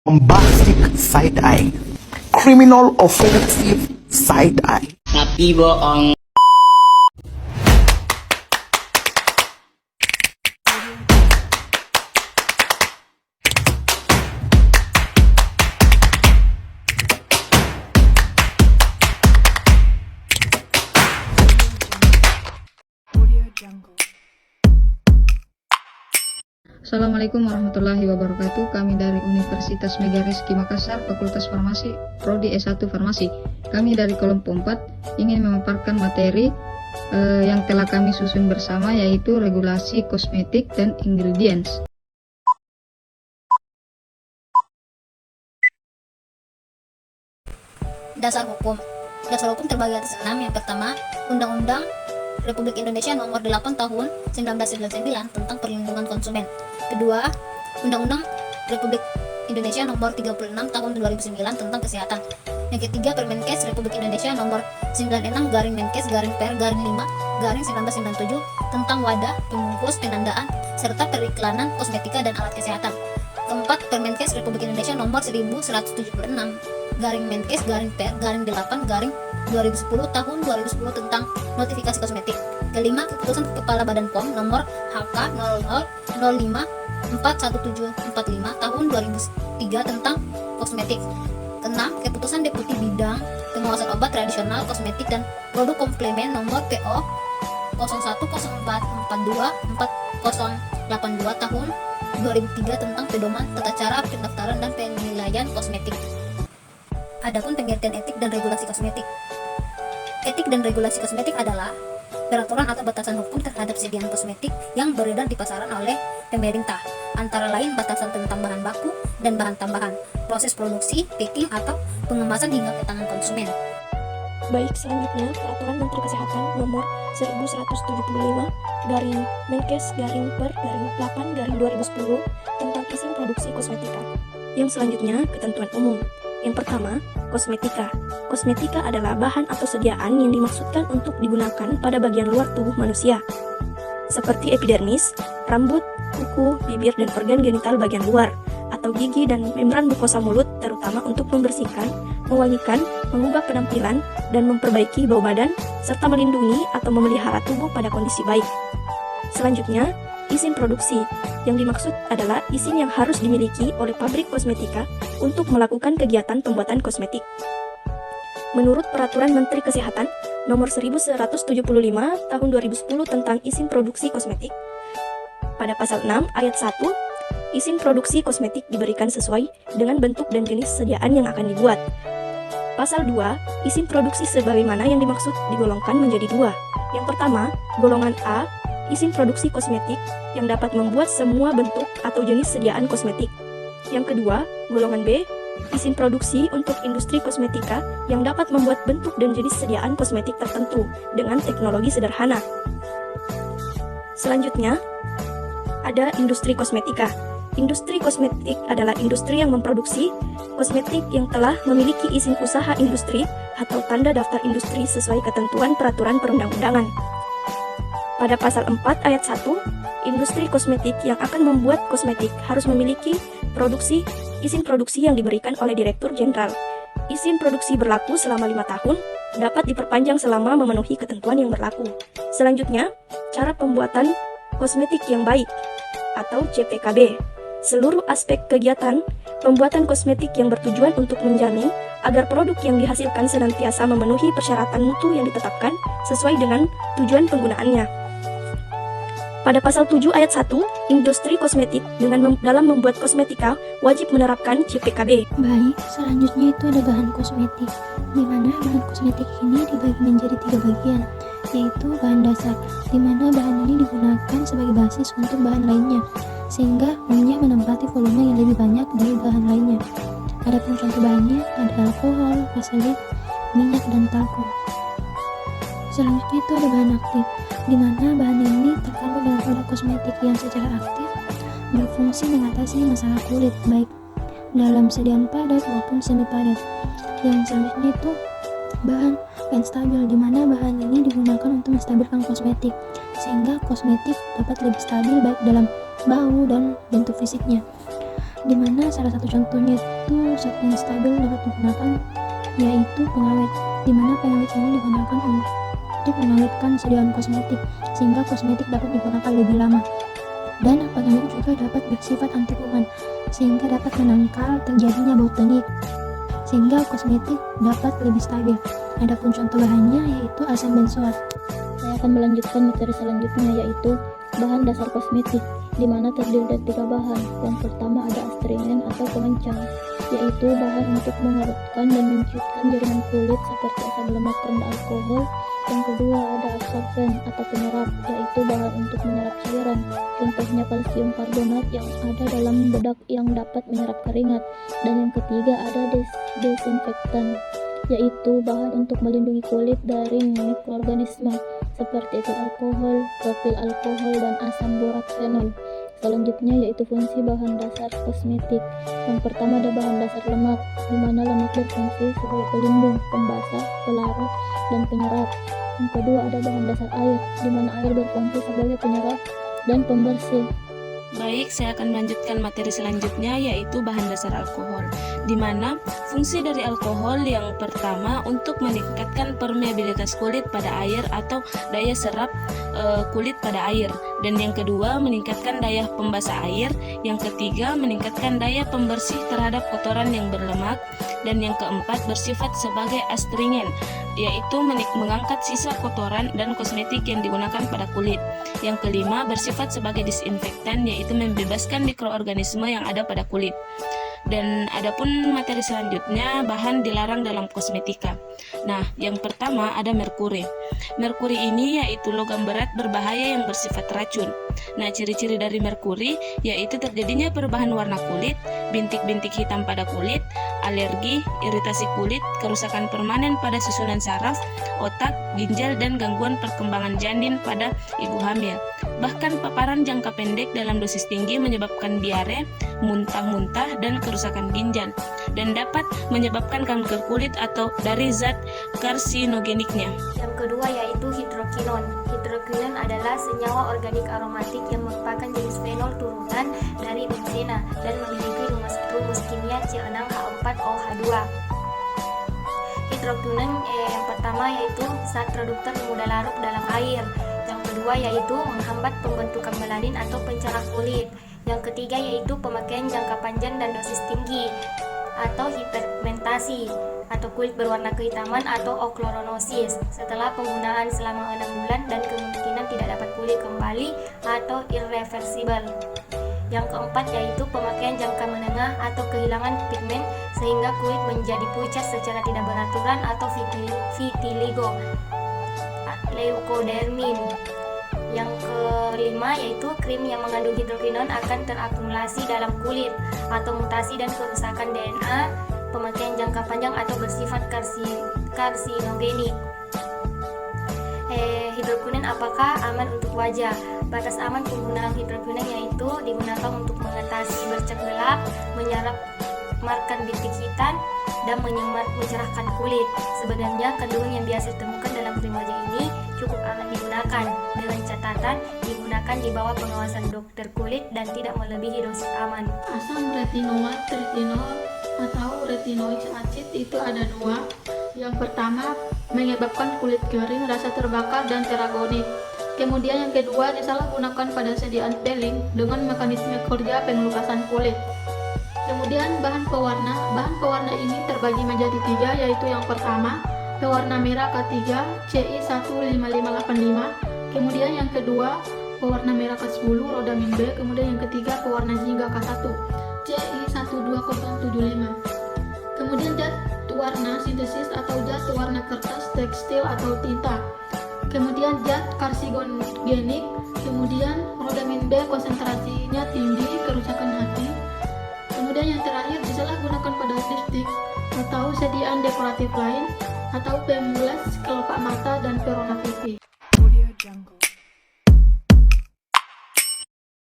Bombastic side eye, criminal offensive side eye. Tapi bohong. Assalamualaikum warahmatullahi wabarakatuh. Kami dari Universitas Mega Rizky Makassar, Fakultas Farmasi, Prodi S1 Farmasi. Kami dari kelompok 4 ingin memaparkan materi yang telah kami susun bersama, yaitu regulasi kosmetik dan ingredients. Dasar hukum terbagi atas 6. Yang pertama, Undang-Undang Republik Indonesia Nomor 8 Tahun 1999 tentang Perlindungan Konsumen. Kedua, Undang-Undang Republik Indonesia Nomor 36 Tahun 2009 tentang Kesehatan. Yang ketiga, Permenkes Republik Indonesia Nomor 96/Menkes/Per/5/1997 tentang wadah, pembungkus, penandaan, serta periklanan kosmetika dan alat kesehatan. Keempat, Permenkes Republik Indonesia Nomor 1176/Menkes/Per/8/2010 tahun 2010 tentang notifikasi kosmetik. Kelima, Keputusan Kepala Badan POM Nomor HK 0005/41745 tahun 2003 tentang kosmetik. Keenam, Keputusan Deputi Bidang Pengawasan Obat Tradisional, Kosmetik dan Produk Komplemen Nomor PO 0104424082 tahun 2003 tentang pedoman tata cara pendaftaran dan penilaian kosmetik. Adapun pengertian etik dan regulasi kosmetik. Etik dan regulasi kosmetik adalah peraturan atau batasan hukum terhadap sediaan kosmetik yang beredar di pasaran oleh pemerintah, antara lain batasan tentang bahan baku dan bahan tambahan, proses produksi, packing atau pengemasan hingga ke tangan konsumen. Baik, selanjutnya Peraturan Menteri Kesehatan Nomor 1175/Menkes/Per/8/2010 tentang izin produksi kosmetika. Yang selanjutnya, ketentuan umum. Yang pertama, kosmetika. Kosmetika adalah bahan atau sediaan yang dimaksudkan untuk digunakan pada bagian luar tubuh manusia, seperti epidermis, rambut, kuku, bibir, dan organ genital bagian luar, atau gigi dan membran mukosa mulut, terutama untuk membersihkan, mewangikan, mengubah penampilan, dan memperbaiki bau badan, serta melindungi atau memelihara tubuh pada kondisi baik. Selanjutnya, izin produksi. Yang dimaksud adalah izin yang harus dimiliki oleh pabrik kosmetika untuk melakukan kegiatan pembuatan kosmetik. Menurut Peraturan Menteri Kesehatan Nomor 1175 Tahun 2010 tentang izin produksi kosmetik, pada pasal 6 ayat 1, izin produksi kosmetik diberikan sesuai dengan bentuk dan jenis sediaan yang akan dibuat. Pasal 2, izin produksi sebagaimana yang dimaksud digolongkan menjadi dua. Yang pertama, golongan A, izin produksi kosmetik yang dapat membuat semua bentuk atau jenis sediaan kosmetik. Yang kedua, golongan B, izin produksi untuk industri kosmetika yang dapat membuat bentuk dan jenis sediaan kosmetik tertentu dengan teknologi sederhana. Selanjutnya, ada industri kosmetika. Industri kosmetik adalah industri yang memproduksi kosmetik yang telah memiliki izin usaha industri atau tanda daftar industri sesuai ketentuan peraturan perundang-undangan. Pada pasal 4 ayat 1, industri kosmetik yang akan membuat kosmetik harus memiliki izin produksi yang diberikan oleh Direktur Jenderal. Izin produksi berlaku selama 5 tahun, dapat diperpanjang selama memenuhi ketentuan yang berlaku. Selanjutnya, cara pembuatan kosmetik yang baik atau CPKB. Seluruh aspek kegiatan pembuatan kosmetik yang bertujuan untuk menjamin agar produk yang dihasilkan senantiasa memenuhi persyaratan mutu yang ditetapkan sesuai dengan tujuan penggunaannya. Pada pasal 7 ayat 1, industri kosmetik dalam membuat kosmetika wajib menerapkan CPKB. Baik, selanjutnya itu ada bahan kosmetik, di mana bahan kosmetik ini dibagi menjadi 3 bagian, yaitu bahan dasar, di mana bahan ini digunakan sebagai basis untuk bahan lainnya, sehingga minyak menempati volume yang lebih banyak dari bahan lainnya. Adapun contoh bahannya ada alkohol, vaselin, minyak, dan talkum. Selanjutnya itu ada bahan aktif, di mana bahan ini terkandung dalam produk kosmetik yang secara aktif berfungsi mengatasi masalah kulit, baik dalam sediaan padat maupun semi padat. Yang selanjutnya itu bahan stabil, di mana bahan ini digunakan untuk menstabilkan kosmetik, sehingga kosmetik dapat lebih stabil baik dalam bau dan bentuk fisiknya. di mana salah satu contohnya itu zat yang stabil dapat digunakan, yaitu pengawet, di mana pengawet ini digunakan untuk mengawetkan sediaan kosmetik, sehingga kosmetik dapat digunakan lebih lama. Dan pengawet juga dapat bersifat anti kuman, sehingga dapat menangkal terjadinya bau tenik, sehingga kosmetik dapat lebih stabil. Adapun contoh bahannya yaitu asam benzoat. Saya akan melanjutkan materi selanjutnya, yaitu bahan dasar kosmetik, di mana terdiri dari 3 bahan. Yang pertama ada astringen atau pengencang, yaitu bahan untuk mengawetkan dan menciutkan jaringan kulit seperti asam lemak rendah alkohol. Yang kedua ada absorben atau penyerap, yaitu bahan untuk menyerap cairan, contohnya kalsium karbonat yang ada dalam bedak yang dapat menyerap keringat. Dan yang ketiga ada desinfektan, yaitu bahan untuk melindungi kulit dari mikroorganisme seperti etil alkohol, propil alkohol, dan asam borat fenol. Selanjutnya yaitu fungsi bahan dasar kosmetik. Yang pertama ada bahan dasar lemak, di mana lemak berfungsi sebagai pelindung, pembasah, pelarut, dan penyerap. Yang kedua ada bahan dasar air, di mana air berfungsi sebagai penyerap dan pembersih. Baik, saya akan melanjutkan materi selanjutnya, yaitu bahan dasar alkohol, di mana fungsi dari alkohol yang pertama untuk meningkatkan permeabilitas kulit pada air atau daya serap kulit pada air, dan yang kedua meningkatkan daya pembasah air, yang ketiga meningkatkan daya pembersih terhadap kotoran yang berlemak, dan yang keempat bersifat sebagai astringen, yaitu mengangkat sisa kotoran dan kosmetik yang digunakan pada kulit. Yang kelima bersifat sebagai disinfektan, yaitu membebaskan mikroorganisme yang ada pada kulit. Dan adapun materi selanjutnya, bahan dilarang dalam kosmetika. Nah, yang pertama ada merkuri. Merkuri ini yaitu logam berat berbahaya yang bersifat racun. Nah, ciri-ciri dari merkuri yaitu terjadinya perubahan warna kulit, bintik-bintik hitam pada kulit, alergi, iritasi kulit, kerusakan permanen pada susunan saraf, otak, ginjal, dan gangguan perkembangan janin pada ibu hamil. Bahkan paparan jangka pendek dalam dosis tinggi menyebabkan diare, muntah-muntah, dan kerusakan ginjal, dan dapat menyebabkan kanker kulit atau dari zat karsinogeniknya. Yang kedua yaitu hidrokinon. Hidrokinon adalah senyawa organik aromatik yang merupakan jenis fenol turunan dari benzena dan memiliki rumus kimia C6H4OH2. Hidrokinon yang pertama yaitu zat reduktor mudah larut dalam air. Yang kedua yaitu menghambat pembentukan melanin atau pencerah kulit. Yang ketiga yaitu pemakaian jangka panjang dan dosis tinggi atau hiperpigmentasi atau kulit berwarna kehitaman atau ochloronosis setelah penggunaan selama 6 bulan dan kemungkinan tidak dapat pulih kembali atau irreversible. Yang keempat yaitu pemakaian jangka menengah atau kehilangan pigmen sehingga kulit menjadi pucat secara tidak beraturan atau vitiligo, leukodermin. Yang kelima yaitu krim yang mengandung hidrokinon akan terakumulasi dalam kulit atau mutasi dan kerusakan DNA, pemakaian jangka panjang atau bersifat karsinogenik. Hidrokinon apakah aman untuk wajah? Batas aman penggunaan hidrokinon yaitu digunakan untuk mengatasi bercak gelap, menyerap markan bintik hitam, dan mencerahkan kulit. Sebenarnya kandungan yang biasa ditemukan dalam krim wajah ini cukup aman digunakan, dengan catatan digunakan di bawah pengawasan dokter kulit dan tidak melebihi dosis aman. Asam retinoat, retinol atau retinoic acid itu ada 2. Yang pertama menyebabkan kulit kering, rasa terbakar, dan teragonik. Kemudian yang kedua disalahgunakan pada sediaan peeling dengan mekanisme kerja pengelukasan kulit. Kemudian bahan pewarna ini terbagi menjadi 3, yaitu yang pertama pewarna merah K3 CI15585, kemudian yang kedua pewarna merah K10 rodamin B, kemudian yang ketiga pewarna jingga K1 CI12075. Kemudian zat warna sintesis atau zat warna kertas, tekstil atau tinta. Kemudian zat karsinogenik, kemudian rodamin B konsentrasinya tinggi, kerusakan hati. Kemudian yang terakhir disalahgunakan pada lipstik atau sediaan dekoratif lain atau pemulas kelopak mata dan peronak